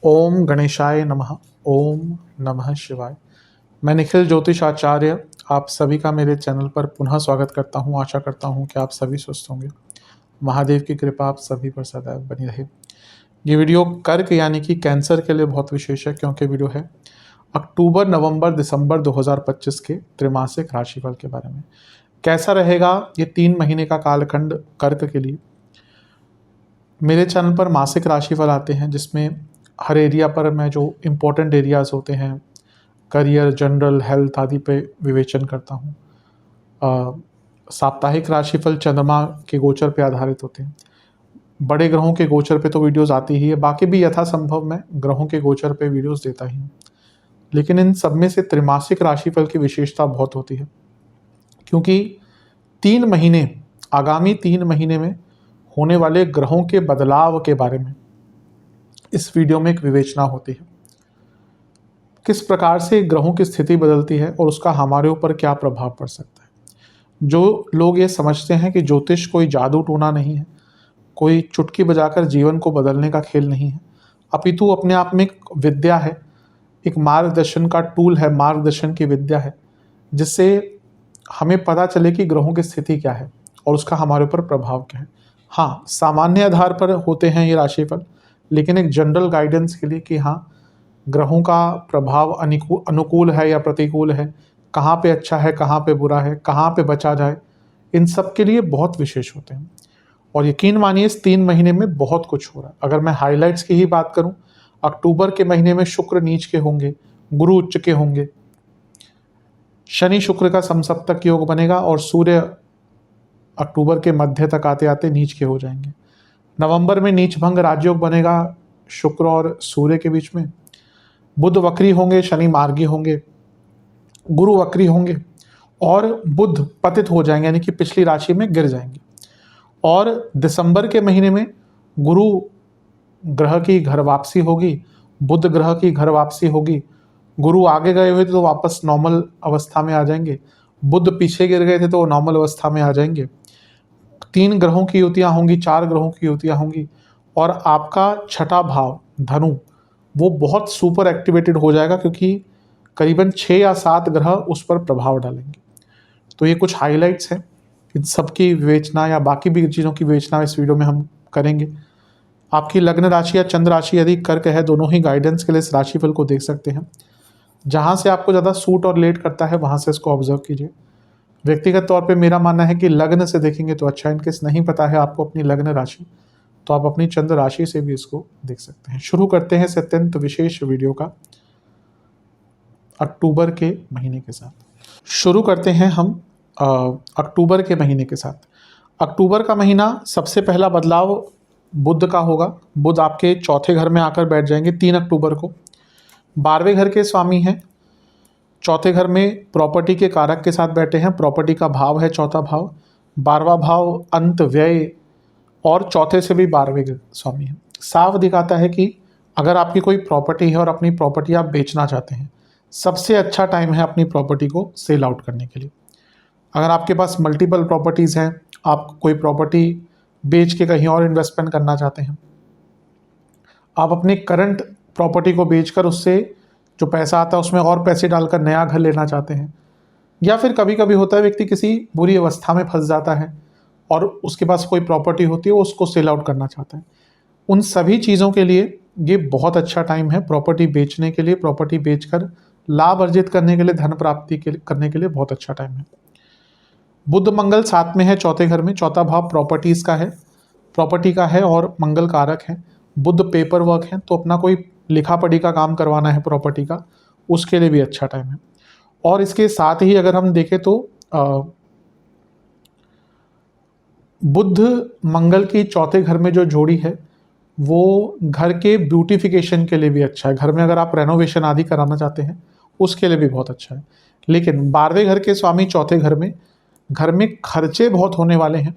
ओम गणेशाय नमः। ओम नमः शिवाय। मैं निखिल ज्योतिष आचार्य आप सभी का मेरे चैनल पर पुनः स्वागत करता हूं। आशा करता हूं कि आप सभी स्वस्थ होंगे। महादेव की कृपा आप सभी पर सदैव बनी रहे। ये वीडियो कर्क यानी कि कैंसर के लिए बहुत विशेष है, क्योंकि वीडियो है अक्टूबर, नवंबर, दिसंबर 2025 के त्रैमासिक राशिफल के बारे में। कैसा रहेगा ये 3 महीने का कालखंड कर्क के लिए। मेरे चैनल पर मासिक राशिफल आते हैं, जिसमें हर एरिया पर मैं जो इम्पोर्टेंट एरियाज़ होते हैं, करियर, जनरल, हेल्थ आदि पे विवेचन करता हूँ। साप्ताहिक राशिफल चंद्रमा के गोचर पे आधारित होते हैं। बड़े ग्रहों के गोचर पे तो वीडियोस आती ही है, बाकी भी यथासंभव मैं ग्रहों के गोचर पे वीडियोस देता ही हूँ। लेकिन इन सब में से त्रैमासिक राशिफल की विशेषता बहुत होती है, क्योंकि 3 महीने, आगामी 3 महीने में होने वाले ग्रहों के बदलाव के बारे में इस वीडियो में एक विवेचना होती है। किस प्रकार से ग्रहों की स्थिति बदलती है और उसका हमारे ऊपर क्या प्रभाव पड़ सकता है। जो लोग ये समझते हैं कि ज्योतिष कोई जादू टोना नहीं है, कोई चुटकी बजाकर जीवन को बदलने का खेल नहीं है, अपितु अपने आप में एक विद्या है, एक मार्गदर्शन का टूल है, मार्गदर्शन की विद्या है, जिससे हमें पता चले कि ग्रहों की स्थिति क्या है और उसका हमारे ऊपर प्रभाव क्या है। हाँ, सामान्य आधार पर होते हैं ये राशिफल, लेकिन एक जनरल गाइडेंस के लिए कि हाँ, ग्रहों का प्रभाव अनुकूल है या प्रतिकूल है, कहाँ पे अच्छा है, कहाँ पे बुरा है, कहाँ पे बचा जाए, इन सब के लिए बहुत विशेष होते हैं। और यकीन मानिए इस 3 महीने में बहुत कुछ हो रहा है। अगर मैं हाइलाइट्स की ही बात करूं, अक्टूबर के महीने में शुक्र नीच के होंगे, गुरु उच्च के होंगे, शनि शुक्र का समसप्तक योग बनेगा और सूर्य अक्टूबर के मध्य तक आते आते नीच के हो जाएंगे। नवंबर में नीच भंग राजयोग बनेगा शुक्र और सूर्य के बीच में। बुध वक्री होंगे, शनि मार्गी होंगे, गुरु वक्री होंगे और बुध पतित हो जाएंगे, यानी कि पिछली राशि में गिर जाएंगे। और दिसंबर के महीने में गुरु ग्रह की घर वापसी होगी, बुध ग्रह की घर वापसी होगी। गुरु आगे गए हुए थे तो वापस नॉर्मल अवस्था में आ जाएंगे, बुध पीछे गिर गए थे तो नॉर्मल अवस्था में आ जाएंगे। 3 ग्रहों की युतियां होंगी, 4 ग्रहों की युतियां होंगी और आपका छठा भाव धनु वो बहुत सुपर एक्टिवेटेड हो जाएगा, क्योंकि करीबन 6 या 7 ग्रह उस पर प्रभाव डालेंगे। तो ये कुछ हाइलाइट्स हैं, इन सब की विवेचना या बाकी भी चीज़ों की विवेचना इस वीडियो में हम करेंगे। आपकी लग्न राशि या चंद्र राशि यदि कर्क है, दोनों ही गाइडेंस के लिए इस राशिफल को देख सकते हैं। जहाँ से आपको ज़्यादा सूट और लेट करता है वहाँ से इसको ऑब्जर्व कीजिए। व्यक्तिगत तौर पे मेरा मानना है कि लग्न से देखेंगे तो अच्छा। इनकेस नहीं पता है आपको अपनी लग्न राशि, तो आप अपनी चंद्र राशि से भी इसको देख सकते हैं। शुरू करते हैं इस अत्यंत विशेष वीडियो का अक्टूबर के महीने के साथ। शुरू करते हैं हम अक्टूबर के महीने के साथ। अक्टूबर का महीना सबसे पहला बदलाव बुध का होगा। बुध आपके चौथे घर में आकर बैठ जाएंगे 3 अक्टूबर को। 12वें घर के स्वामी हैं, चौथे घर में प्रॉपर्टी के कारक के साथ बैठे हैं। प्रॉपर्टी का भाव है चौथा भाव, 12वां भाव अंत व्यय और चौथे से भी 12वें स्वामी हैं। साफ दिखाता है कि अगर आपकी कोई प्रॉपर्टी है और अपनी प्रॉपर्टी आप बेचना चाहते हैं, सबसे अच्छा टाइम है अपनी प्रॉपर्टी को सेल आउट करने के लिए। अगर आपके पास मल्टीपल प्रॉपर्टीज़ हैं, आप कोई प्रॉपर्टी बेच के कहीं और इन्वेस्टमेंट करना चाहते हैं, आप अपने करंट प्रॉपर्टी को बेचकर उससे जो पैसा आता है उसमें और पैसे डालकर नया घर लेना चाहते हैं, या फिर कभी कभी होता है व्यक्ति किसी बुरी अवस्था में फंस जाता है और उसके पास कोई प्रॉपर्टी होती है, वो उसको सेल आउट करना चाहता है, उन सभी चीज़ों के लिए ये बहुत अच्छा टाइम है। प्रॉपर्टी बेचने के लिए, प्रॉपर्टी बेचकर लाभ अर्जित करने के लिए, धन प्राप्ति करने के लिए बहुत अच्छा टाइम है। बुध मंगल साथ में है चौथे घर में। चौथा भाव प्रॉपर्टीज़ का है, प्रॉपर्टी का है और मंगल कारक है। बुध पेपर वर्क है, तो अपना कोई लिखा पढ़ी का काम करवाना है प्रॉपर्टी का, उसके लिए भी अच्छा टाइम है। और इसके साथ ही अगर हम देखें तो बुध मंगल की चौथे घर में जो जोड़ी है वो घर के ब्यूटिफिकेशन के लिए भी अच्छा है। घर में अगर आप रेनोवेशन आदि कराना चाहते हैं उसके लिए भी बहुत अच्छा है। लेकिन 12वें घर के स्वामी चौथे घर में खर्चे बहुत होने वाले हैं।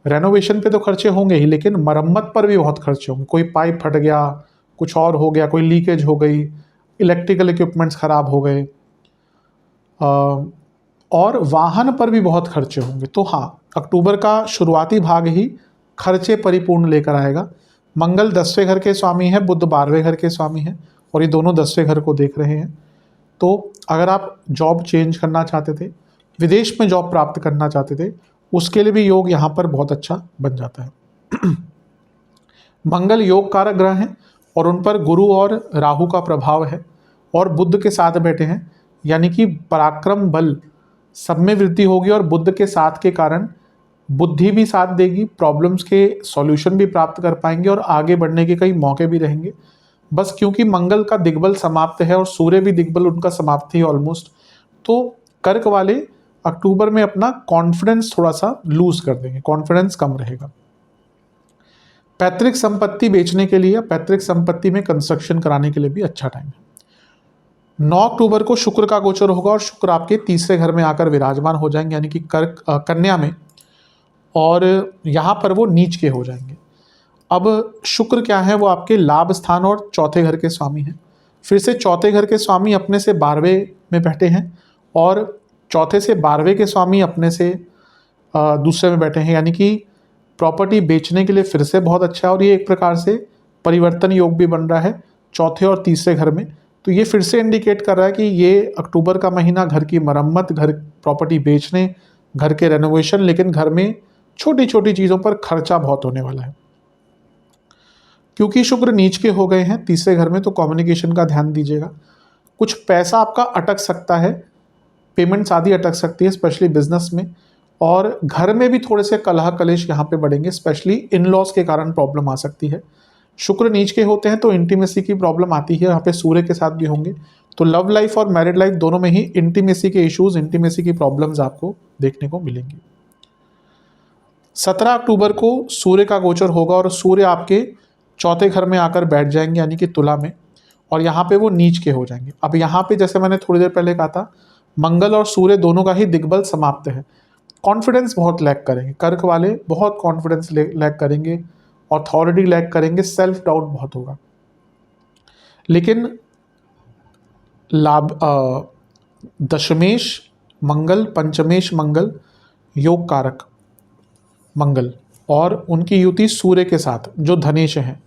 रेनोवेशन पे तो खर्चे होंगे ही, लेकिन मरम्मत पर भी बहुत खर्चे होंगे। कोई पाइप फट गया, कुछ और हो गया, कोई लीकेज हो गई, इलेक्ट्रिकल इक्विपमेंट्स खराब हो गए, और वाहन पर भी बहुत खर्चे होंगे। तो हाँ, अक्टूबर का शुरुआती भाग ही खर्चे परिपूर्ण लेकर आएगा। मंगल 10वें घर के स्वामी है, बुध 12वें घर के स्वामी है और ये दोनों 10वें घर को देख रहे हैं। तो अगर आप जॉब चेंज करना चाहते थे, विदेश में जॉब प्राप्त करना चाहते थे, उसके लिए भी योग यहाँ पर बहुत अच्छा बन जाता है। मंगल योग कारक ग्रह हैं और उन पर गुरु और राहु का प्रभाव है और बुध के साथ बैठे हैं, यानी कि पराक्रम बल सब में वृद्धि होगी और बुध के साथ के कारण बुद्धि भी साथ देगी, प्रॉब्लम्स के सॉल्यूशन भी प्राप्त कर पाएंगे और आगे बढ़ने के कई मौके भी रहेंगे। बस क्योंकि मंगल का दिग्बल समाप्त है और सूर्य भी दिग्बल उनका समाप्त ही ऑलमोस्ट, तो कर्क वाले अक्टूबर में अपना कॉन्फिडेंस थोड़ा सा लूज कर देंगे, कॉन्फिडेंस कम रहेगा। पैतृक संपत्ति बेचने के लिए या पैतृक संपत्ति में कंस्ट्रक्शन कराने के लिए भी अच्छा टाइम है। 9 अक्टूबर को शुक्र का गोचर होगा और शुक्र आपके तीसरे घर में आकर विराजमान हो जाएंगे, यानी कि कन्या में, और यहाँ पर वो नीच के हो जाएंगे। अब शुक्र क्या है, वो आपके लाभ स्थान और चौथे घर के स्वामी हैं। फिर से चौथे घर के स्वामी अपने से 12वें में बैठे हैं और चौथे से 12वें के स्वामी अपने से दूसरे में बैठे हैं, यानी कि प्रॉपर्टी बेचने के लिए फिर से बहुत अच्छा है। और ये एक प्रकार से परिवर्तन योग भी बन रहा है चौथे और तीसरे घर में। तो ये फिर से इंडिकेट कर रहा है कि ये अक्टूबर का महीना घर की मरम्मत, घर प्रॉपर्टी बेचने, घर के रेनोवेशन, लेकिन घर में छोटी छोटी चीज़ों पर खर्चा बहुत होने वाला है। क्योंकि शुक्र नीच के हो गए हैं तीसरे घर में, तो कम्युनिकेशन का ध्यान दीजिएगा। कुछ पैसा आपका अटक सकता है, पेमेंट्स आदि अटक सकती है, स्पेशली बिजनेस में। और घर में भी थोड़े से कलह कलेश यहाँ पे बढ़ेंगे, स्पेशली इन लॉज के कारण प्रॉब्लम आ सकती है। शुक्र नीच के होते हैं तो इंटीमेसी की प्रॉब्लम आती है, यहाँ पे सूर्य के साथ भी होंगे, तो लव लाइफ और मैरिड लाइफ दोनों में ही इंटीमेसी के इश्यूज, इंटीमेसी की प्रॉब्लम्स आपको देखने को मिलेंगी। 17 अक्टूबर को सूर्य का गोचर होगा और सूर्य आपके चौथे घर में आकर बैठ जाएंगे, यानी कि तुला में, और यहाँ पे वो नीच के हो जाएंगे। अब यहाँ पे जैसे मैंने थोड़ी देर पहले कहा था, मंगल और सूर्य दोनों का ही दिग्बल समाप्त है। कॉन्फिडेंस बहुत लैक करेंगे कर्क वाले, बहुत कॉन्फिडेंस लैक करेंगे, अथॉरिटी लैक करेंगे, सेल्फ डाउट बहुत होगा। लेकिन लाभ दशमेश मंगल, पंचमेश मंगल, योग कारक मंगल और उनकी युति सूर्य के साथ जो धनेश है,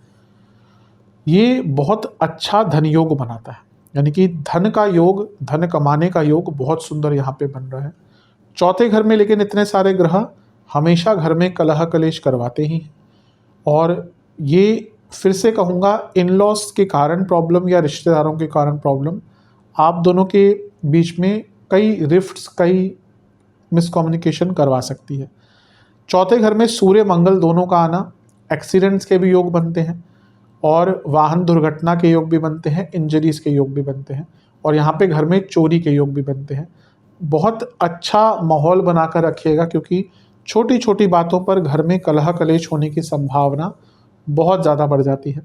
ये बहुत अच्छा धन योग बनाता है, यानी कि धन का योग, धन कमाने का योग बहुत सुंदर यहाँ पे बन रहा है चौथे घर में। लेकिन इतने सारे ग्रह हमेशा घर में कलह कलेश करवाते ही हैं, और ये फिर से कहूँगा इन लॉस के कारण प्रॉब्लम या रिश्तेदारों के कारण प्रॉब्लम, आप दोनों के बीच में कई रिफ्ट्स, कई मिसकम्युनिकेशन करवा सकती है। चौथे घर में सूर्य मंगल दोनों का आना, एक्सीडेंट्स के भी योग बनते हैं और वाहन दुर्घटना के योग भी बनते हैं, इंजरीज के योग भी बनते हैं, और यहाँ पे घर में चोरी के योग भी बनते हैं। बहुत अच्छा माहौल बनाकर रखिएगा, क्योंकि छोटी छोटी बातों पर घर में कलह कलेश होने की संभावना बहुत ज़्यादा बढ़ जाती है।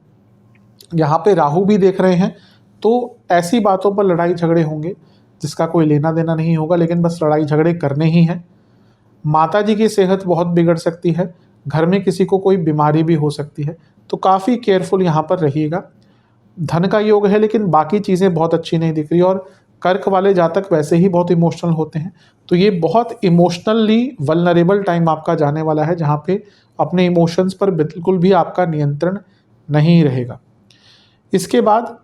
यहाँ पे राहु भी देख रहे हैं, तो ऐसी बातों पर लड़ाई झगड़े होंगे जिसका कोई लेना देना नहीं होगा, लेकिन बस लड़ाई झगड़े करने ही हैं। माता जी की सेहत बहुत बिगड़ सकती है, घर में किसी को कोई बीमारी भी हो सकती है, तो काफ़ी केयरफुल यहाँ पर रहिएगा। धन का योग है लेकिन बाकी चीज़ें बहुत अच्छी नहीं दिख रही, और कर्क वाले जातक वैसे ही बहुत इमोशनल होते हैं, तो ये बहुत इमोशनली वल्नरेबल टाइम आपका जाने वाला है, जहाँ पे अपने इमोशंस पर बिल्कुल भी आपका नियंत्रण नहीं रहेगा। इसके बाद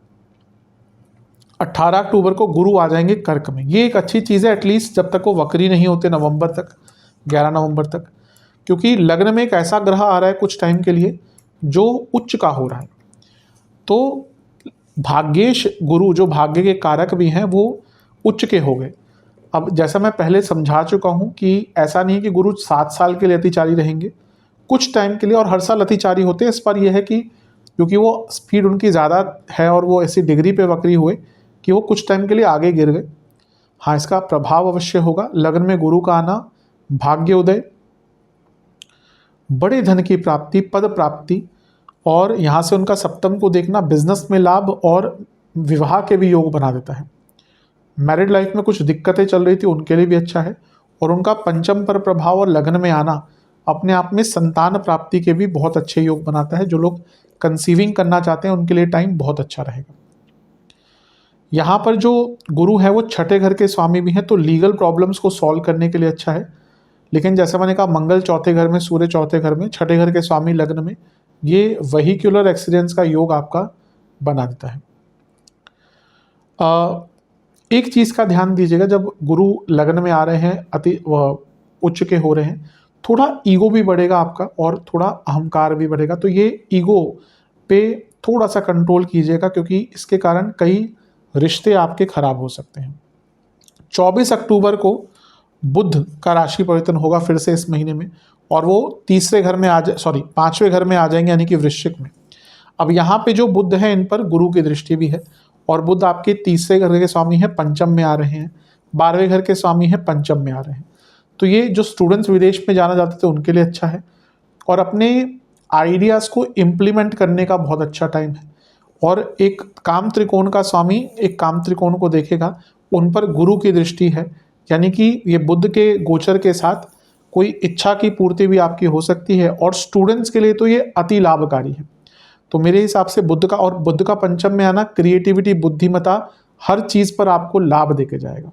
18 अक्टूबर को गुरु आ जाएंगे कर्क में। ये एक अच्छी चीज़ है, एटलीस्ट जब तक वो वक्री नहीं होते नवंबर तक, 11 नवंबर तक, क्योंकि लग्न में एक ऐसा ग्रह आ रहा है कुछ टाइम के लिए जो उच्च का हो रहा है। तो भाग्येश गुरु जो भाग्य के कारक भी हैं वो उच्च के हो गए। अब जैसा मैं पहले समझा चुका हूँ कि ऐसा नहीं है कि गुरु 7 साल के लिए अतिचारी रहेंगे, कुछ टाइम के लिए, और हर साल अतिचारी होते हैं। इस पर यह है कि क्योंकि वो स्पीड उनकी ज़्यादा है और वो ऐसी डिग्री पे वक्री हुए कि वो कुछ टाइम के लिए आगे गिर गए। हाँ, इसका प्रभाव अवश्य होगा। लग्न में गुरु का आना, भाग्य उदय, बड़े धन की प्राप्ति, पद प्राप्ति, और यहाँ से उनका सप्तम को देखना बिजनेस में लाभ और विवाह के भी योग बना देता है। मैरिड लाइफ में कुछ दिक्कतें चल रही थी, उनके लिए भी अच्छा है, और उनका पंचम पर प्रभाव और लग्न में आना अपने आप में संतान प्राप्ति के भी बहुत अच्छे योग बनाता है। जो लोग कंसीविंग करना चाहते हैं उनके लिए टाइम बहुत अच्छा रहेगा। यहाँ पर जो गुरु है वो छठे घर के स्वामी भी हैं, तो लीगल प्रॉब्लम्स को सॉल्व करने के लिए अच्छा है। लेकिन जैसे मैंने कहा मंगल चौथे घर में, सूर्य चौथे घर में, छठे घर के स्वामी लग्न में, ये वहीक्यूलर एक्सीडेंट्स का योग आपका बना देता है। एक चीज़ का ध्यान दीजिएगा, जब गुरु लग्न में आ रहे हैं, अति उच्च के हो रहे हैं, थोड़ा ईगो भी बढ़ेगा आपका और थोड़ा अहंकार भी बढ़ेगा। तो ये ईगो पे थोड़ा सा कंट्रोल कीजिएगा, क्योंकि इसके कारण कई रिश्ते आपके खराब हो सकते हैं। 24 अक्टूबर को बुध का राशि परिवर्तन होगा फिर से इस महीने में, और वो तीसरे घर में पांचवें घर में आ जाएंगे, यानी कि वृश्चिक में। अब यहाँ पे जो बुध है, इन पर गुरु की दृष्टि भी है, और बुध आपके तीसरे घर के स्वामी है, पंचम में आ रहे हैं, 12वें घर के स्वामी है, पंचम में आ रहे हैं। तो ये जो स्टूडेंट्स विदेश में जाना चाहते थे उनके लिए अच्छा है, और अपने आइडियाज़ को इम्प्लीमेंट करने का बहुत अच्छा टाइम है। और एक काम त्रिकोण का स्वामी एक काम त्रिकोण को देखेगा, उन पर गुरु की दृष्टि है, यानी कि ये बुध के गोचर के साथ कोई इच्छा की पूर्ति भी आपकी हो सकती है, और स्टूडेंट्स के लिए तो ये अति लाभकारी है। तो मेरे हिसाब से बुध का पंचम में आना, क्रिएटिविटी, बुद्धिमता, हर चीज़ पर आपको लाभ देके जाएगा।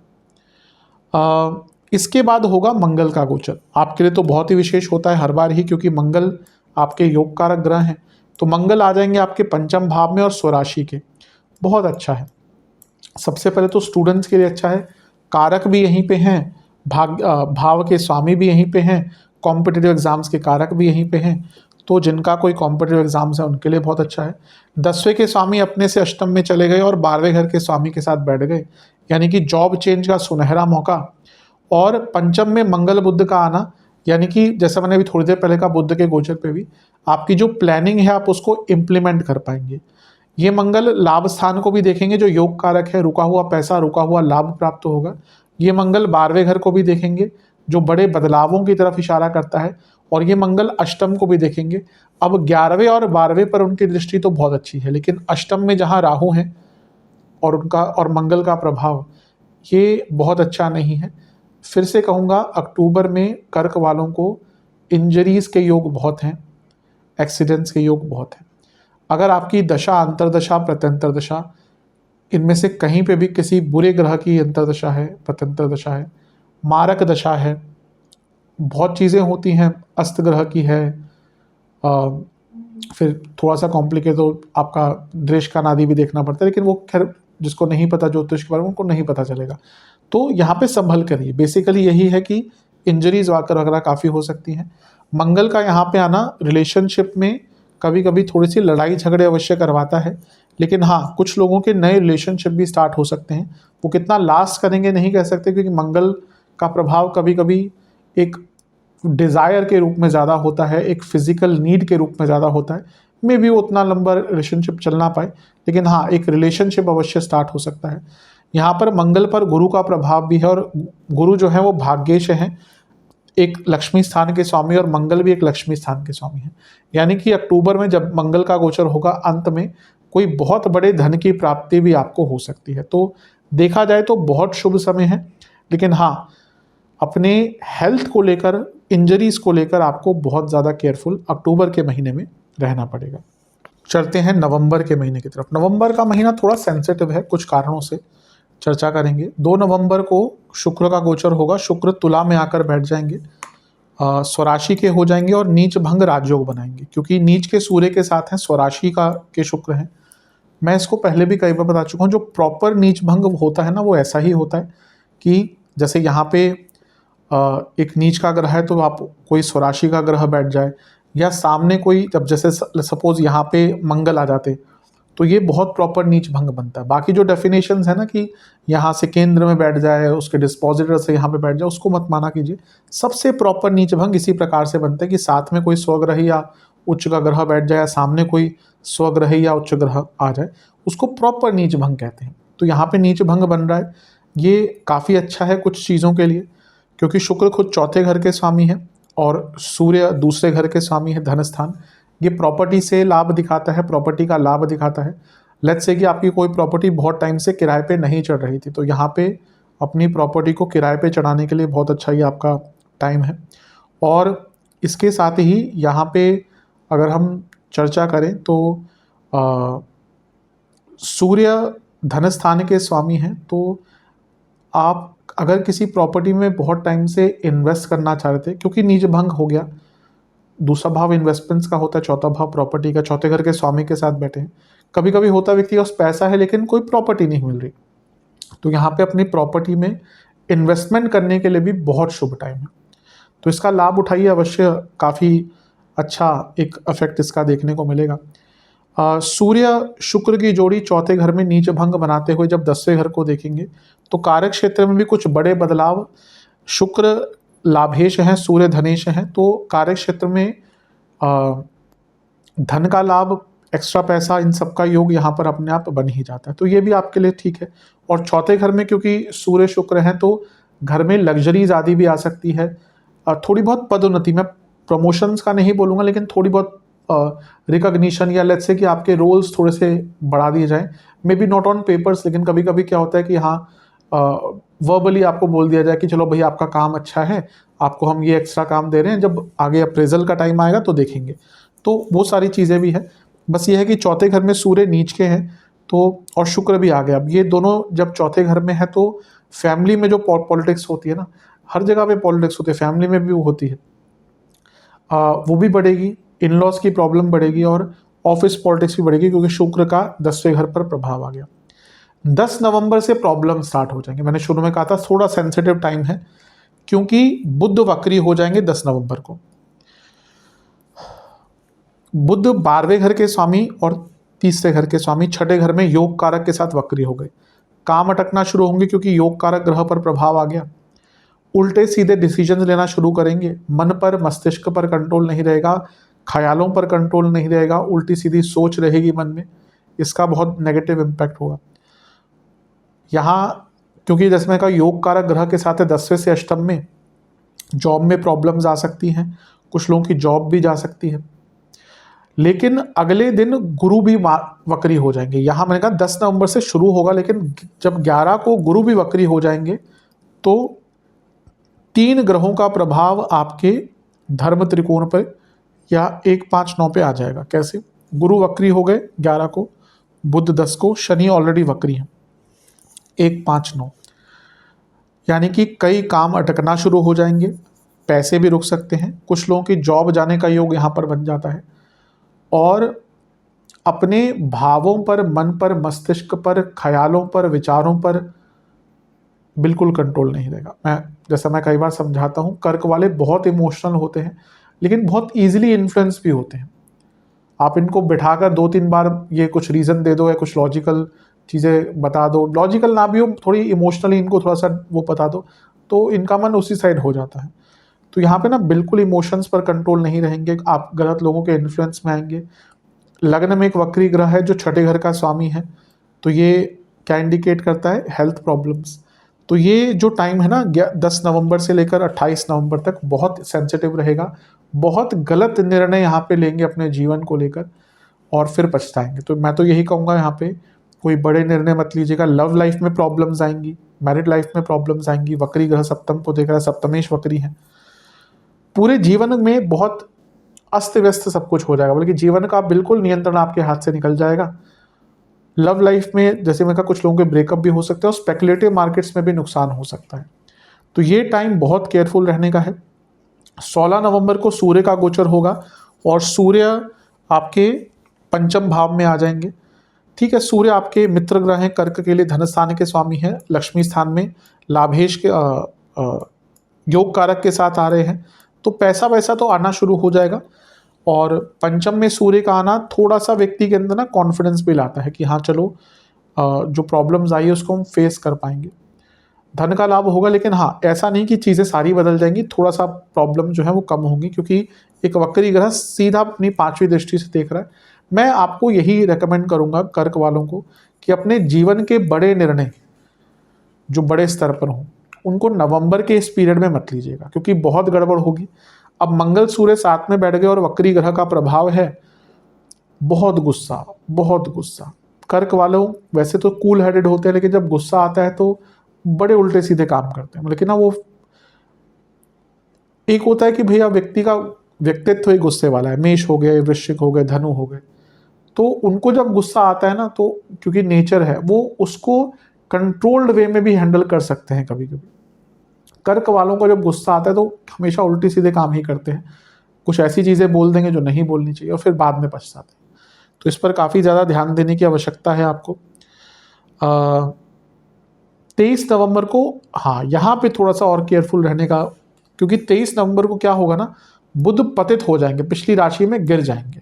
इसके बाद होगा मंगल का गोचर। आपके लिए तो बहुत ही विशेष होता है हर बार ही, क्योंकि मंगल आपके योग कारक ग्रह हैं। तो मंगल आ जाएंगे आपके पंचम भाव में और स्वराशि के, बहुत अच्छा है। सबसे पहले तो स्टूडेंट्स के लिए अच्छा है, कारक भी यहीं पे हैं, भाव के स्वामी भी यहीं पे हैं, कॉम्पिटिटिव एग्जाम्स के कारक भी यहीं पे हैं। तो जिनका कोई कॉम्पिटिटिव एग्जाम्स है उनके लिए बहुत अच्छा है। 10वें के स्वामी अपने से अष्टम में चले गए और 12वें घर के स्वामी के साथ बैठ गए, यानी कि जॉब चेंज का सुनहरा मौका। और पंचम में मंगल बुध का आना, यानी कि जैसा मैंने अभी थोड़ी देर पहले कहा, बुध के गोचर पे भी आपकी जो प्लानिंग है आप उसको इम्प्लीमेंट कर पाएंगे। ये मंगल लाभ स्थान को भी देखेंगे, जो योग कारक है, रुका हुआ पैसा, रुका हुआ लाभ प्राप्त होगा। ये मंगल 12वें घर को भी देखेंगे, जो बड़े बदलावों की तरफ इशारा करता है, और ये मंगल अष्टम को भी देखेंगे। अब 11वें और 12वें पर उनकी दृष्टि तो बहुत अच्छी है, लेकिन अष्टम में जहाँ राहु है और मंगल का प्रभाव, ये बहुत अच्छा नहीं है। फिर से कहूँगा, अक्टूबर में कर्क वालों को इंजरीज के योग बहुत हैं, एक्सीडेंट्स के योग बहुत हैं। अगर आपकी दशा, अंतरदशा, प्रत्यंतर दशा, इनमें से कहीं पे भी किसी बुरे ग्रह की अंतरदशा है, प्रत्यंतर दशा है, मारक दशा है, बहुत चीज़ें होती हैं, अस्त ग्रह की है, फिर थोड़ा सा कॉम्प्लिकेट तो आपका दृश का नादि भी देखना पड़ता है, लेकिन वो खैर जिसको नहीं पता ज्योतिष के बारे में उनको नहीं पता चलेगा। तो यहाँ पे संभल करिए, बेसिकली यही है कि इंजरीज वाकर वगैरह काफ़ी हो सकती हैं। मंगल का यहाँ पे आना रिलेशनशिप में कभी कभी थोड़ी सी लड़ाई झगड़े अवश्य करवाता है, लेकिन हाँ, कुछ लोगों के नए रिलेशनशिप भी स्टार्ट हो सकते हैं। वो कितना लास्ट करेंगे नहीं कह सकते, क्योंकि मंगल का प्रभाव कभी कभी एक डिज़ायर के रूप में ज़्यादा होता है, एक फिजिकल नीड के रूप में ज़्यादा होता है। मे भी वो उतना लंबा रिलेशनशिप चल ना पाए, लेकिन हाँ, एक रिलेशनशिप अवश्य स्टार्ट हो सकता है। यहाँ पर मंगल पर गुरु का प्रभाव भी है, और गुरु जो है वो भाग्येश हैं, एक लक्ष्मी स्थान के स्वामी, और मंगल भी एक लक्ष्मी स्थान के स्वामी हैं। यानी कि अक्टूबर में जब मंगल का गोचर होगा, अंत में कोई बहुत बड़े धन की प्राप्ति भी आपको हो सकती है। तो देखा जाए तो बहुत शुभ समय है, लेकिन हाँ, अपने हेल्थ को लेकर, इंजरीज को लेकर आपको बहुत ज़्यादा केयरफुल अक्टूबर के महीने में रहना पड़ेगा। चलते हैं नवंबर के महीने की तरफ। नवंबर का महीना थोड़ा सेंसिटिव है, कुछ कारणों से चर्चा करेंगे। 2 नवंबर को शुक्र का गोचर होगा, शुक्र तुला में आकर बैठ जाएंगे, स्वराशि के हो जाएंगे और नीच भंग राजयोग बनाएंगे, क्योंकि नीच के सूर्य के साथ हैं, स्वराशि का के शुक्र हैं। मैं इसको पहले भी कई बार बता चुका हूँ, जो प्रॉपर नीच भंग होता है ना, वो ऐसा ही होता है कि जैसे यहाँ पे एक नीच का ग्रह है तो आप कोई स्वराशि का ग्रह बैठ जाए, या सामने कोई, जब जैसे सपोज यहाँ पे मंगल आ जाते, तो ये बहुत प्रॉपर नीच भंग बनता है। बाकी जो डेफिनेशंस है ना कि यहाँ से केंद्र में बैठ जाए, उसके डिस्पोजिटर से यहाँ पे बैठ जाए, उसको मत माना कीजिए। सबसे प्रॉपर नीच भंग इसी प्रकार से बनता है कि साथ में कोई स्वग्रही या उच्च का ग्रह बैठ जाए, या सामने कोई स्वग्रही या उच्च ग्रह आ जाए, उसको प्रॉपर नीच भंग कहते हैं। तो यहाँ पे नीच भंग बन रहा है, ये काफ़ी अच्छा है कुछ चीज़ों के लिए, क्योंकि शुक्र खुद चौथे घर के स्वामी है और सूर्य दूसरे घर के स्वामी है, धन स्थान। ये प्रॉपर्टी से लाभ दिखाता है, प्रॉपर्टी का लाभ दिखाता है। लेट्स से कि आपकी कोई प्रॉपर्टी बहुत टाइम से किराए पे नहीं चढ़ रही थी, तो यहाँ पे अपनी प्रॉपर्टी को किराए पे चढ़ाने के लिए बहुत अच्छा ही आपका टाइम है। और इसके साथ ही यहाँ पे अगर हम चर्चा करें तो सूर्य धन स्थान के स्वामी हैं, तो आप अगर किसी प्रॉपर्टी में बहुत टाइम से इन्वेस्ट करना चाह रहे थे, क्योंकि नीच भंग हो गया, दूसरा भाव इन्वेस्टमेंट्स का होता है, चौथा भाव प्रॉपर्टी का, चौथे घर के स्वामी के साथ बैठे हैं। कभी कभी होता है व्यक्ति के पास पैसा है लेकिन कोई प्रॉपर्टी नहीं मिल रही, तो यहाँ पे अपनी प्रॉपर्टी में इन्वेस्टमेंट करने के लिए भी बहुत शुभ टाइम है। तो इसका लाभ उठाइए अवश्य, काफ़ी अच्छा एक इफेक्ट इसका देखने को मिलेगा। सूर्य शुक्र की जोड़ी चौथे घर में नीच भंग बनाते हुए जब 10वें घर को देखेंगे तो कार्य क्षेत्र में भी कुछ बड़े बदलाव। शुक्र लाभेश हैं, सूर्य धनेश हैं, तो कार्य क्षेत्र में धन का लाभ, एक्स्ट्रा पैसा, इन सब का योग यहाँ पर अपने आप बन ही जाता है, तो ये भी आपके लिए ठीक है। और चौथे घर में क्योंकि सूर्य शुक्र हैं तो घर में लग्जरीज आदि भी आ सकती है, थोड़ी बहुत पदोन्नति, मैं प्रमोशंस का नहीं बोलूँगा लेकिन थोड़ी बहुत रिकॉग्निशन, या लेट्स से कि आपके रोल्स थोड़े से बढ़ा दिए जाएं, may be not on papers, लेकिन कभी कभी क्या होता है कि हाँ वर्बली आपको बोल दिया जाए कि चलो भैया आपका काम अच्छा है, आपको हम ये एक्स्ट्रा काम दे रहे हैं, जब आगे अप्रेजल का टाइम आएगा तो देखेंगे। तो वो सारी चीज़ें भी है। बस ये है कि चौथे घर में सूर्य नीच के हैं तो, और शुक्र भी आ गया। अब ये दोनों जब चौथे घर में है तो फैमिली में जो पॉलिटिक्स होती है ना, हर जगह पे पॉलिटिक्स होती है, फैमिली में भी वो होती है, वो भी बढ़ेगी, इन लॉज की प्रॉब्लम बढ़ेगी और ऑफिस पॉलिटिक्स भी बढ़ेगी, क्योंकि शुक्र का 10वें घर पर प्रभाव आ गया। 10 नवंबर से प्रॉब्लम स्टार्ट हो जाएंगे। मैंने शुरू में कहा था थोड़ा सेंसिटिव टाइम है, क्योंकि बुध वक्री हो जाएंगे 10 नवंबर को। बुध 12वें घर के स्वामी और तीसरे घर के स्वामी छठे घर में योग कारक के साथ वक्री हो गए। काम अटकना शुरू होंगे क्योंकि योग कारक ग्रह पर प्रभाव आ गया। उल्टे सीधे डिसीजन लेना शुरू करेंगे, मन पर मस्तिष्क पर कंट्रोल नहीं रहेगा, ख्यालों पर कंट्रोल नहीं रहेगा, उल्टी सीधी सोच रहेगी मन में, इसका बहुत नेगेटिव इम्पैक्ट होगा। यहाँ क्योंकि जैसे मैं कहा योग कारक ग्रह के साथ है 10वें से अष्टम में, जॉब में प्रॉब्लम्स आ सकती हैं, कुछ लोगों की जॉब भी जा सकती है। लेकिन अगले दिन गुरु भी वक्री हो जाएंगे। यहाँ मैंने कहा 10 नवंबर से शुरू होगा, लेकिन जब 11 को गुरु भी वक्री हो जाएंगे तो 3 ग्रहों का प्रभाव आपके धर्म त्रिकोण पर या 1, 5, 9 पे आ जाएगा। कैसे? गुरु वक्री हो गए 11 को, बुध 10 को, शनि ऑलरेडी वक्री है 1, 5, 9, यानी कि कई काम अटकना शुरू हो जाएंगे, पैसे भी रुक सकते हैं, कुछ लोगों की जॉब जाने का योग यहाँ पर बन जाता है। और अपने भावों पर, मन पर, मस्तिष्क पर, ख्यालों पर, विचारों पर बिल्कुल कंट्रोल नहीं रहेगा। जैसा मैं कई बार समझाता हूँ, कर्क वाले बहुत इमोशनल होते हैं लेकिन बहुत ईजिली इन्फ्लुएंस भी होते हैं। आप इनको बिठाकर 2-3 बार ये कुछ रीज़न दे दो या कुछ लॉजिकल चीज़ें बता दो, लॉजिकल ना भी हो, थोड़ी इमोशनली इनको थोड़ा सा वो बता दो, तो इनका मन उसी साइड हो जाता है। तो यहाँ पे ना बिल्कुल इमोशंस पर कंट्रोल नहीं रहेंगे, आप गलत लोगों के इन्फ्लुएंस में आएंगे। लग्न में एक वक्री ग्रह है जो छठे घर का स्वामी है, तो ये क्या इंडिकेट करता है? Health problems. तो ये जो टाइम है ना 10 नवंबर से लेकर 28 नवंबर तक बहुत सेंसिटिव रहेगा, बहुत गलत निर्णय यहाँ पे लेंगे अपने जीवन को लेकर और फिर पछताएंगे। तो मैं तो यही कहूँगा यहाँ पे कोई बड़े निर्णय मत लीजिएगा। लव लाइफ में प्रॉब्लम्स आएंगी, मैरिड लाइफ में प्रॉब्लम्स आएंगी, वक्री ग्रह सप्तम को देख रहा है, सप्तमेश वक्री है, पूरे जीवन में बहुत अस्त व्यस्त सब कुछ हो जाएगा, बल्कि जीवन का बिल्कुल नियंत्रण आपके हाथ से निकल जाएगा। लव लाइफ में जैसे मैं कहा कुछ लोगों के ब्रेकअप भी हो सकते हैं और स्पेकुलेटिव मार्केट्स में भी नुकसान हो सकता है। तो ये टाइम बहुत केयरफुल रहने का है। 16 नवंबर को सूर्य का गोचर होगा और सूर्य आपके पंचम भाव में आ जाएंगे। ठीक है, सूर्य आपके मित्र ग्रह हैं, कर्क के लिए धन स्थान के स्वामी हैं, लक्ष्मी स्थान में लाभेश के योग कारक के साथ आ रहे हैं, तो पैसा वैसा तो आना शुरू हो जाएगा। और पंचम में सूर्य का आना थोड़ा सा व्यक्ति के अंदर ना कॉन्फिडेंस भी लाता है कि हाँ चलो जो प्रॉब्लम्स आई है उसको हम फेस कर पाएंगे। धन का लाभ होगा, लेकिन हाँ ऐसा नहीं कि चीज़ें सारी बदल जाएंगी, थोड़ा सा प्रॉब्लम जो है वो कम होंगी, क्योंकि एक वक्री ग्रह सीधा अपनी 5वीं दृष्टि से देख रहा है। मैं आपको यही रेकमेंड करूँगा कर्क वालों को कि अपने जीवन के बड़े निर्णय जो बड़े स्तर पर हों उनको नवंबर के इस पीरियड में मत लीजिएगा, क्योंकि बहुत गड़बड़ होगी। अब मंगल सूर्य साथ में बैठ गए और वक्री ग्रह का प्रभाव है, बहुत गुस्सा, बहुत गुस्सा। कर्क वालों वैसे तो कूल हेडेड होते हैं, लेकिन जब गुस्सा आता है तो बड़े उल्टे सीधे काम करते हैं। लेकिन ना वो एक होता है कि भैया व्यक्ति का व्यक्तित्व ही गुस्से वाला है, मेष हो गए, वृश्चिक हो गए, धनु हो गए, तो उनको जब गुस्सा आता है ना, तो क्योंकि नेचर है वो उसको कंट्रोल्ड वे में भी हैंडल कर सकते हैं कभी कभी। कर्क वालों को जब गुस्सा आता है तो हमेशा उल्टी सीधे काम ही करते हैं, कुछ ऐसी चीज़ें बोल देंगे जो नहीं बोलनी चाहिए और फिर बाद में पछताते हैं। तो इस पर काफ़ी ज़्यादा ध्यान देने की आवश्यकता है आपको। 23 नवंबर को, हाँ, यहाँ पे थोड़ा सा और केयरफुल रहने का, क्योंकि 23 नवंबर को क्या होगा ना, बुध पतित हो जाएंगे, पिछली राशि में गिर जाएंगे,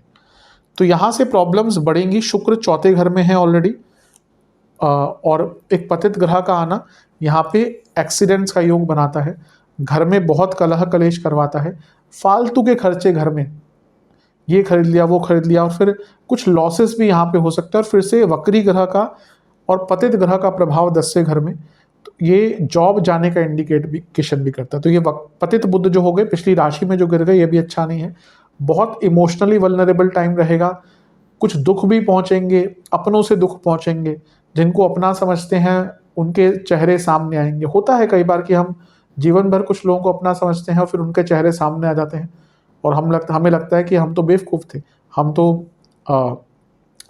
तो यहाँ से प्रॉब्लम्स बढ़ेंगी। शुक्र चौथे घर में है ऑलरेडी, और एक पतित ग्रह का आना यहाँ पे एक्सीडेंट्स का योग बनाता है, घर में बहुत कलह कलेश करवाता है, फालतू के खर्चे घर में, ये खरीद लिया वो खरीद लिया, और फिर कुछ लॉसेस भी यहाँ पे हो सकता है। और फिर से वक्री ग्रह का और पतित ग्रह का प्रभाव 10वें घर में, तो ये जॉब जाने का इंडिकेशन भी करता है। तो ये पतित बुध जो हो गए, पिछली राशि में जो गिर गए, ये भी अच्छा नहीं है। बहुत इमोशनली वल्नरेबल टाइम रहेगा, कुछ दुख भी पहुँचेंगे, अपनों से दुख पहुँचेंगे, जिनको अपना समझते हैं उनके चेहरे सामने आएंगे। होता है कई बार कि हम जीवन भर कुछ लोगों को अपना समझते हैं और फिर उनके चेहरे सामने आ जाते हैं और हमें लगता है कि हम तो बेवकूफ़ थे, हम तो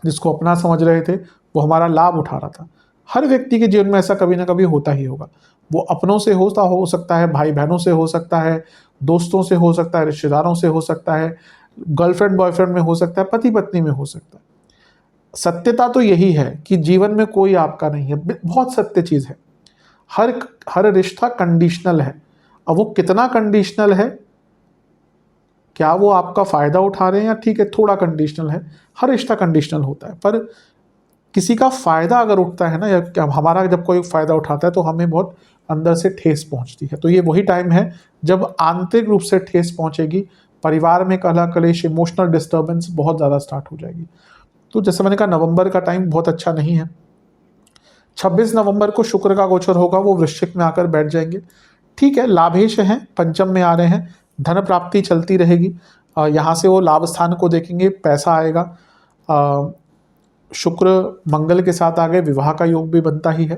जिसको अपना समझ रहे थे वो हमारा लाभ उठा रहा था। हर व्यक्ति के जीवन में ऐसा कभी ना कभी होता ही होगा। वो अपनों से हो सकता है, भाई बहनों से हो सकता है, दोस्तों से हो सकता है, रिश्तेदारों से हो सकता है, गर्लफ्रेंड बॉयफ्रेंड में हो सकता है, पति पत्नी में हो सकता है। सत्यता तो यही है कि जीवन में कोई आपका नहीं है, बहुत सत्य चीज़ है। हर रिश्ता कंडीशनल है। अब वो कितना कंडीशनल है, क्या वो आपका फ़ायदा उठा रहे हैं या ठीक है थोड़ा कंडीशनल है, हर रिश्ता कंडीशनल होता है। पर किसी का फ़ायदा अगर उठता है ना, या हमारा जब कोई फ़ायदा उठाता है तो हमें बहुत अंदर से ठेस पहुंचती है। तो ये वही टाइम है जब आंतरिक रूप से ठेस पहुंचेगी, परिवार में कलह कलेश, इमोशनल डिस्टर्बेंस बहुत ज़्यादा स्टार्ट हो जाएगी। तो जैसे मैंने कहा, नवंबर का टाइम बहुत अच्छा नहीं है। 26 नवंबर को शुक्र का गोचर होगा, वो वृश्चिक में आकर बैठ जाएंगे। ठीक है, लाभेश हैं, पंचम में आ रहे हैं, धन प्राप्ति चलती रहेगी। यहाँ से वो लाभ स्थान को देखेंगे, पैसा आएगा। शुक्र मंगल के साथ आ गए, विवाह का योग भी बनता ही है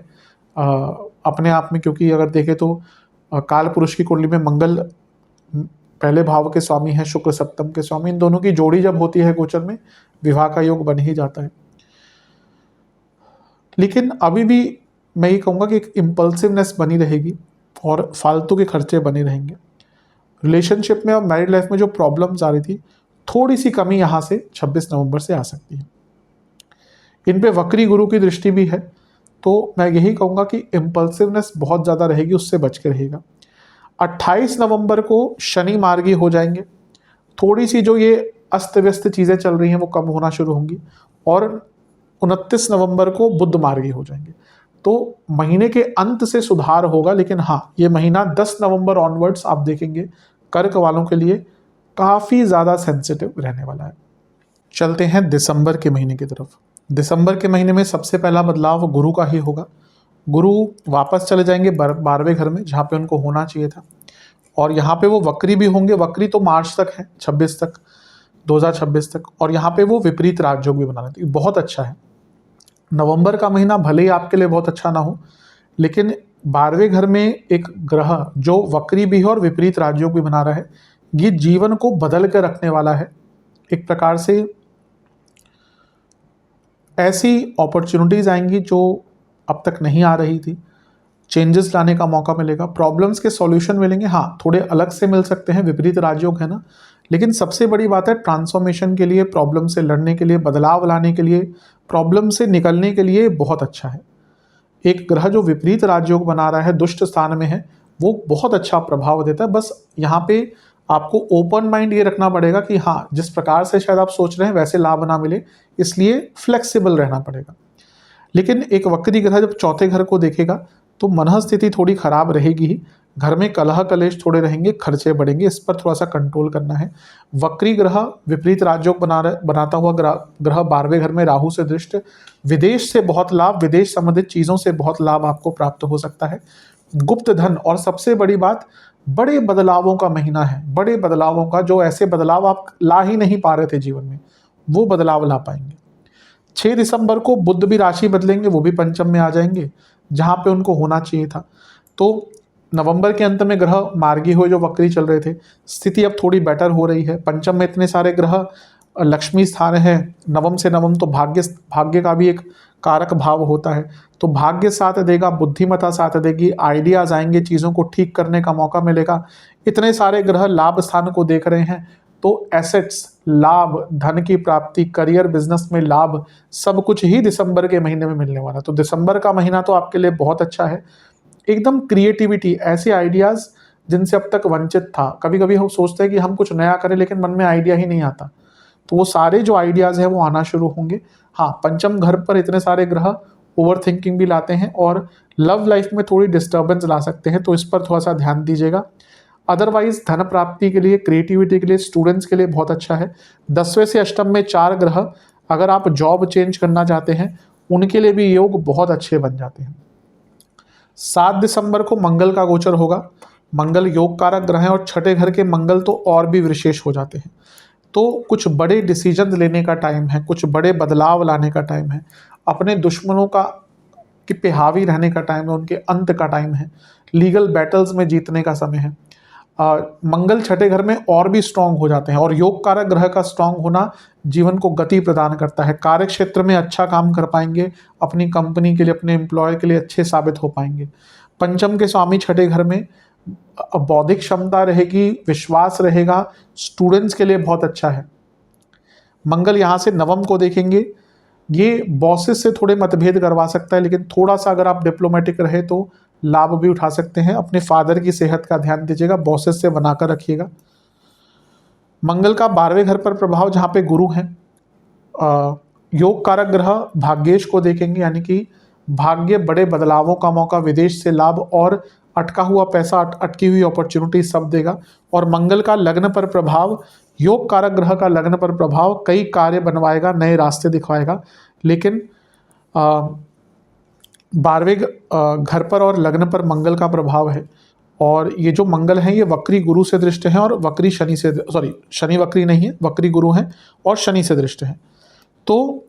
अपने आप में, क्योंकि अगर देखें तो काल पुरुष की कुंडली में मंगल पहले भाव के स्वामी हैं, शुक्र सप्तम के स्वामी। इन दोनों की जोड़ी जब होती है गोचर में, विवाह का योग बन ही जाता है। लेकिन अभी भी मैं ये कहूँगा कि एक इम्पल्सिवनेस बनी रहेगी और फालतू के खर्चे बने रहेंगे। रिलेशनशिप में और मैरिड लाइफ में जो प्रॉब्लम्स आ रही थी, थोड़ी सी कमी यहाँ से 26 नवंबर से आ सकती है। इन पे वक्री गुरु की दृष्टि भी है, तो मैं यही कहूँगा कि इम्पल्सिवनेस बहुत ज़्यादा रहेगी, उससे बच के रहेगा। 28 नवंबर को शनि मार्गी हो जाएंगे, थोड़ी सी जो ये अस्त व्यस्त चीज़ें चल रही हैं वो कम होना शुरू होंगी, और 29 नवंबर को बुध मार्गी हो जाएंगे। तो महीने के अंत से सुधार होगा, लेकिन हाँ, ये महीना 10 नवंबर ऑनवर्ड्स आप देखेंगे कर्क वालों के लिए काफ़ी ज़्यादा सेंसिटिव रहने वाला है। चलते हैं दिसंबर के महीने की तरफ। दिसंबर के महीने में सबसे पहला बदलाव गुरु का ही होगा। गुरु वापस चले जाएंगे 12वें घर में, जहाँ पे उनको होना चाहिए था, और यहाँ पे वो वक्री भी होंगे। वक्री तो मार्च तक है, 2026 तक, और यहाँ पे वो विपरीत राजयोग भी बना लेते हैं, बहुत अच्छा है। नवंबर का महीना भले ही आपके लिए बहुत अच्छा ना हो, लेकिन 12वें घर में एक ग्रह जो वक्री भी है और विपरीत राजयोग भी बना रहा है, ये जीवन को बदल कर रखने वाला है। एक प्रकार से ऐसी अपॉर्चुनिटीज़ आएंगी जो अब तक नहीं आ रही थी, चेंजेस लाने का मौका मिलेगा, प्रॉब्लम्स के सॉल्यूशन मिलेंगे। हाँ, थोड़े अलग से मिल सकते हैं, विपरीत राजयोग है ना, लेकिन सबसे बड़ी बात है ट्रांसफॉर्मेशन के लिए, प्रॉब्लम से लड़ने के लिए, बदलाव लाने के लिए, प्रॉब्लम से निकलने के लिए बहुत अच्छा है। एक ग्रह जो विपरीत राजयोग बना रहा है, दुष्ट स्थान में है, वो बहुत अच्छा प्रभाव देता है। बस यहाँ पे आपको ओपन माइंड ये रखना पड़ेगा कि हाँ, जिस प्रकार से शायद आप सोच रहे हैं वैसे लाभ ना मिले, इसलिए फ्लेक्सिबल रहना पड़ेगा। लेकिन एक वक्री ग्रह जब चौथे घर को देखेगा तो मन स्थिति थोड़ी खराब रहेगी ही, घर में कलह कलेश थोड़े रहेंगे, खर्चे बढ़ेंगे, इस पर थोड़ा सा कंट्रोल करना है। वक्री ग्रह विपरीत राजयोग बनाता हुआ ग्रह 12वें घर में राहु से दृष्ट, विदेश से बहुत लाभ, विदेश संबंधित चीज़ों से बहुत लाभ आपको प्राप्त हो सकता है। गुप्त धन, और सबसे बड़ी बात, बड़े बदलावों का महीना है, बड़े बदलावों का, जो ऐसे बदलाव आप ला ही नहीं पा रहे थे जीवन में, वो बदलाव ला पाएंगे। 6 दिसंबर को बुध भी राशि बदलेंगे, वो भी पंचम में आ जाएंगे जहाँ पे उनको होना चाहिए था। तो नवंबर के अंत में ग्रह मार्गी हुए जो वक्री चल रहे थे, स्थिति अब थोड़ी बेटर हो रही है। पंचम में इतने सारे ग्रह लक्ष्मी स्थान है, नवम से नवम, तो भाग्य का भी एक कारक भाव होता है। तो भाग्य साथ देगा, बुद्धिमत्ता साथ देगी, आइडियाज आएंगे, चीज़ों को ठीक करने का मौका मिलेगा। इतने सारे ग्रह लाभ स्थान को देख रहे हैं, तो एसेट्स, लाभ, धन की प्राप्ति, करियर, बिजनेस में लाभ, सब कुछ ही दिसंबर के महीने में मिलने वाला। तो दिसंबर का महीना तो आपके लिए बहुत अच्छा है। एकदम क्रिएटिविटी, ऐसे आइडियाज जिनसे अब तक वंचित था। कभी कभी हम सोचते हैं कि हम कुछ नया करें, लेकिन मन में आइडिया ही नहीं आता, तो वो सारे जो आइडियाज हैं वो आना शुरू होंगे। हाँ, पंचम घर पर इतने सारे ग्रह ओवर थिंकिंग भी लाते हैं और लव लाइफ में थोड़ी डिस्टर्बेंस ला सकते हैं, तो इस पर थोड़ा सा ध्यान दीजिएगा। अदरवाइज धन प्राप्ति के लिए, क्रिएटिविटी के लिए, स्टूडेंट्स के लिए बहुत अच्छा है। 10वें से अष्टम में 4 ग्रह, अगर आप जॉब चेंज करना चाहते हैं उनके लिए भी योग बहुत अच्छे बन जाते हैं। 7 दिसंबर को मंगल का गोचर होगा। मंगल योग कारक ग्रह है और छठे घर के मंगल तो और भी विशेष हो जाते हैं। तो कुछ बड़े डिसीजन लेने का टाइम है, कुछ बड़े बदलाव लाने का टाइम है, अपने दुश्मनों का पे हावी रहने का टाइम है, उनके अंत का टाइम है, लीगल बैटल्स में जीतने का समय है। मंगल छठे घर में और भी स्ट्रांग हो जाते हैं और योग कारक ग्रह का स्ट्रांग होना जीवन को गति प्रदान करता है। कार्य क्षेत्र में अच्छा काम कर पाएंगे, अपनी कंपनी के लिए, अपने एम्प्लॉय के लिए अच्छे साबित हो पाएंगे। पंचम के स्वामी छठे घर में, बौद्धिक क्षमता रहेगी, विश्वास रहेगा, स्टूडेंट्स के लिए बहुत अच्छा है। मंगल यहाँ से नवम को देखेंगे, ये बॉसेस से थोड़े मतभेद करवा सकता है, लेकिन थोड़ा सा अगर आप डिप्लोमेटिक रहे तो लाभ भी उठा सकते हैं। अपने फादर की सेहत का ध्यान दीजिएगा, बॉसेस से बनाकर रखिएगा। मंगल का 12वें घर पर प्रभाव जहाँ पे गुरु हैं, योग कारक ग्रह भाग्येश को देखेंगे, यानी कि भाग्य, बड़े बदलावों का मौका, विदेश से लाभ और अटका हुआ पैसा, अटकी हुई अपॉर्चुनिटी सब देगा। और मंगल का लग्न पर प्रभाव, योग कारक ग्रह का लग्न पर प्रभाव कई कार्य बनवाएगा, नए रास्ते दिखवाएगा। लेकिन 12वें घर पर और लग्न पर मंगल का प्रभाव है, और ये जो मंगल हैं ये वक्री गुरु से दृष्ट हैं और वक्री शनि से, शनि वक्री नहीं है, वक्री गुरु हैं और शनि से दृष्ट हैं। तो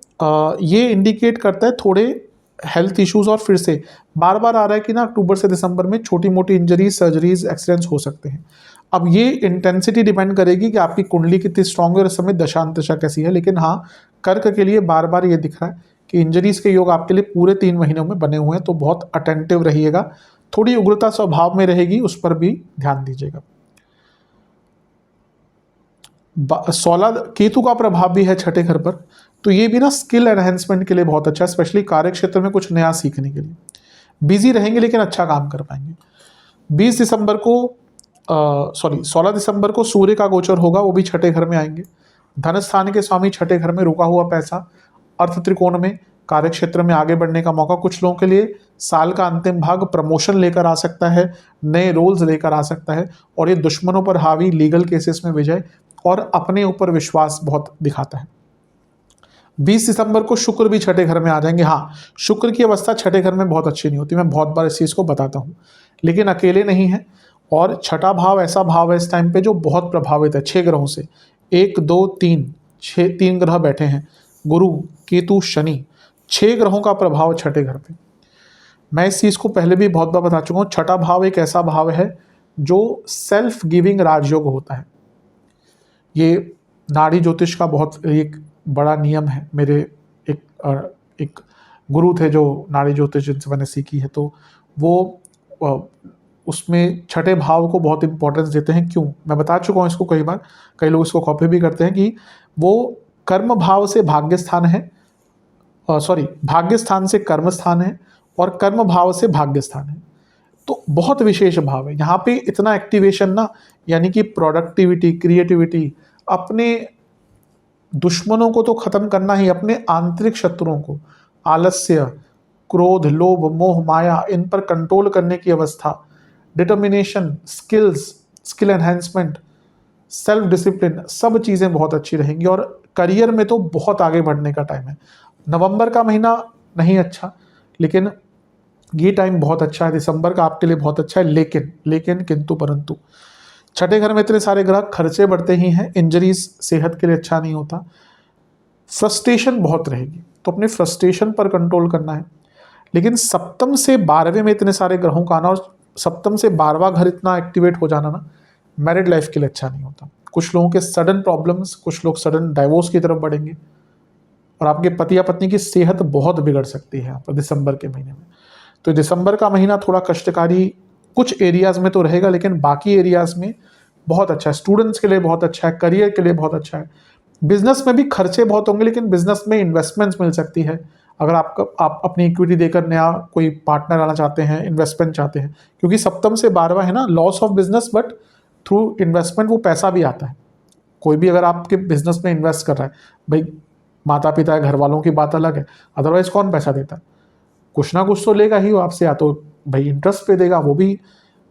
ये इंडिकेट करता है थोड़े हेल्थ इश्यूज, और फिर से बार बार आ रहा है कि ना अक्टूबर से दिसंबर में छोटी मोटी इंजरीज, सर्जरीज, एक्सीडेंट्स हो सकते हैं। अब ये इंटेंसिटी डिपेंड करेगी कि आपकी कुंडली कितनी स्ट्रांग है और इस समय दशांतशा कैसी है। लेकिन हाँ, कर्क के लिए बार बार ये दिख रहा है कि इंजरीज के योग आपके लिए पूरे 3 महीनों में बने हुए हैं, तो बहुत अटेंटिव रहिएगा। थोड़ी उग्रता स्वभाव में रहेगी, उस पर भी ध्यान दीजिएगा। 16 केतु का प्रभाव भी है छठे घर पर, तो ये भी ना स्किल एनहेंसमेंट के लिए बहुत अच्छा है, स्पेशली कार्य क्षेत्र में कुछ नया सीखने के लिए। बिजी रहेंगे लेकिन अच्छा काम कर पाएंगे। 16 दिसंबर को सूर्य का गोचर होगा, वो भी छठे घर में आएंगे। धन स्थान के स्वामी छठे घर में, रुका हुआ पैसा, अर्थ त्रिकोण में, कार्य क्षेत्र में आगे बढ़ने का मौका। कुछ लोगों के लिए साल का अंतिम भाग प्रमोशन लेकर आ सकता है, नए रोल्स लेकर आ सकता है, और ये दुश्मनों पर हावी, लीगल केसेस में विजय और अपने ऊपर विश्वास बहुत दिखाता है। 20 दिसंबर को शुक्र भी छठे घर में आ जाएंगे। हाँ, शुक्र की अवस्था छठे घर में बहुत अच्छी नहीं होती, मैं बहुत बार इस चीज़ को बताता हूँ, लेकिन अकेले नहीं है। और छठा भाव ऐसा भाव है इस टाइम पे जो बहुत प्रभावित है 6 ग्रहों से। 1 2 3 3 ग्रह बैठे हैं, गुरु, केतु, शनि, 6 ग्रहों का प्रभाव छठे घर पे। मैं इस चीज़ को पहले भी बहुत बार बता चुका हूँ, छठा भाव एक ऐसा भाव है जो सेल्फ गिविंग राजयोग होता है। ये नाड़ी ज्योतिष का बहुत एक बड़ा नियम है। मेरे एक गुरु थे जो नाड़ी ज्योतिष जिनसे मैंने सीखी है, तो वो उसमें छठे भाव को बहुत इंपॉर्टेंस देते हैं। क्यों, मैं बता चुका हूँ इसको कई बार, कई लोग इसको कॉपी भी करते हैं, कि वो कर्म भाव से भाग्य स्थान है, भाग्य स्थान से कर्म स्थान है, और कर्म भाव से भाग्य स्थान है। तो बहुत विशेष भाव है यहाँ पे। इतना एक्टिवेशन ना, यानी कि प्रोडक्टिविटी, क्रिएटिविटी, अपने दुश्मनों को तो खत्म करना ही, अपने आंतरिक शत्रुओं को, आलस्य, क्रोध, लोभ, मोह, माया, इन पर कंट्रोल करने की अवस्था, determination, skill enhancement, self discipline, सब चीज़ें बहुत अच्छी रहेंगी। और करियर में तो बहुत आगे बढ़ने का टाइम है। नवंबर का महीना नहीं अच्छा, लेकिन ये टाइम बहुत अच्छा है। दिसंबर का आपके लिए बहुत अच्छा है, लेकिन किंतु परंतु छठे घर में इतने सारे ग्रह, खर्चे बढ़ते ही हैं, इंजरीज सेहत के लिए अच्छा नहीं होता, फ्रस्ट्रेशन बहुत रहेगी, तो अपने फ्रस्ट्रेशन पर कंट्रोल करना है। लेकिन सप्तम से 12वें में इतने सारे ग्रहों का आना, और सप्तम से 12वां घर इतना एक्टिवेट हो जाना ना, मैरिड लाइफ के लिए अच्छा नहीं होता। कुछ लोगों के सडन प्रॉब्लम्स, कुछ लोग सडन डाइवोर्स की तरफ बढ़ेंगे और आपके पति या पत्नी की सेहत बहुत बिगड़ सकती है यहाँ पर दिसंबर के महीने में। तो दिसंबर का महीना थोड़ा कष्टकारी कुछ एरियाज में तो रहेगा, लेकिन बाकी एरियाज में बहुत अच्छा है। स्टूडेंट्स के लिए बहुत अच्छा है, करियर के लिए बहुत अच्छा है। बिजनेस में भी खर्चे बहुत होंगे, लेकिन बिजनेस में इन्वेस्टमेंट्स मिल सकती है। अगर आप अपनी इक्विटी देकर नया कोई पार्टनर आना चाहते हैं, इन्वेस्टमेंट चाहते हैं, क्योंकि सप्तम से 12वां है ना, loss of business, but through investment वो पैसा भी आता है। कोई भी अगर आपके बिजनेस में इन्वेस्ट कर रहा है, भाई माता पिता घर वालों की बात अलग है, अदरवाइज कौन पैसा देता है? कुछ ना कुछ तो लेगा ही वो आपसे, या तो भाई इंटरेस्ट पे देगा, वो भी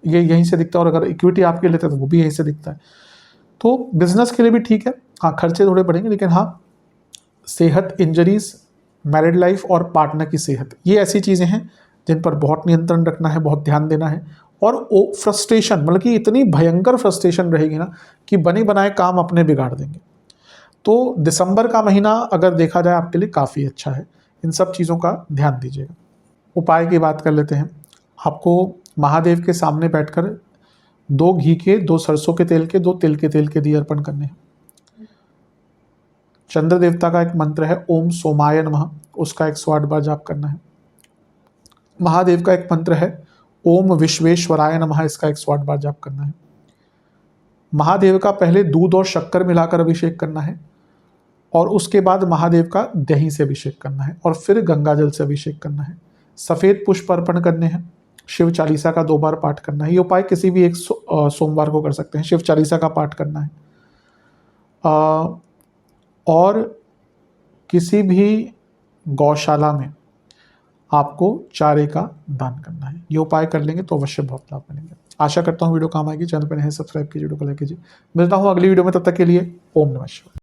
ये यहीं से दिखता है, और अगर इक्विटी आपके लेते हैं तो वो भी यहीं से दिखता है। तो बिजनेस के लिए भी ठीक है, हाँ खर्चे थोड़े बढ़ेंगे, लेकिन हाँ सेहत, इंजरीज, मैरिड लाइफ और पार्टनर की सेहत, ये ऐसी चीज़ें हैं जिन पर बहुत नियंत्रण रखना है, बहुत ध्यान देना है। और फ्रस्ट्रेशन, मतलब कि इतनी भयंकर फ्रस्ट्रेशन रहेगी ना कि बने बनाए काम अपने बिगाड़ देंगे। तो दिसंबर का महीना अगर देखा जाए आपके लिए काफ़ी अच्छा है, इन सब चीज़ों का ध्यान दीजिएगा। उपाय की बात कर लेते हैं। आपको महादेव के सामने बैठकर 2 घी के, 2 सरसों के तेल के, 2 तिल के तेल के दिए अर्पण करने हैं। चंद्र देवता का एक मंत्र है ओम सोमाय नमः, उसका 108 बार जाप करना है। महादेव का एक मंत्र है ओम विश्वेश्वराय नमः, इसका 108 बार जाप करना है। महादेव का पहले दूध और शक्कर मिलाकर अभिषेक करना है, और उसके बाद महादेव का दही से अभिषेक करना है, और फिर गंगा जल से अभिषेक करना है। सफ़ेद पुष्प अर्पण करने हैं। शिव चालीसा का 2 बार पाठ करना है। ये उपाय किसी भी एक सोमवार को कर सकते हैं। शिव चालीसा का पाठ करना है, और किसी भी गौशाला में आपको चारे का दान करना है। ये उपाय कर लेंगे तो अवश्य बहुत लाभ मिलेंगे। आशा करता हूँ वीडियो काम आएगी। चैनल पर नहीं सब्सक्राइब कीजिए, वीडियो को लाइक कीजिए। मिलता हूँ अगली वीडियो में, तब तक के लिए ओम नमः शिवाय।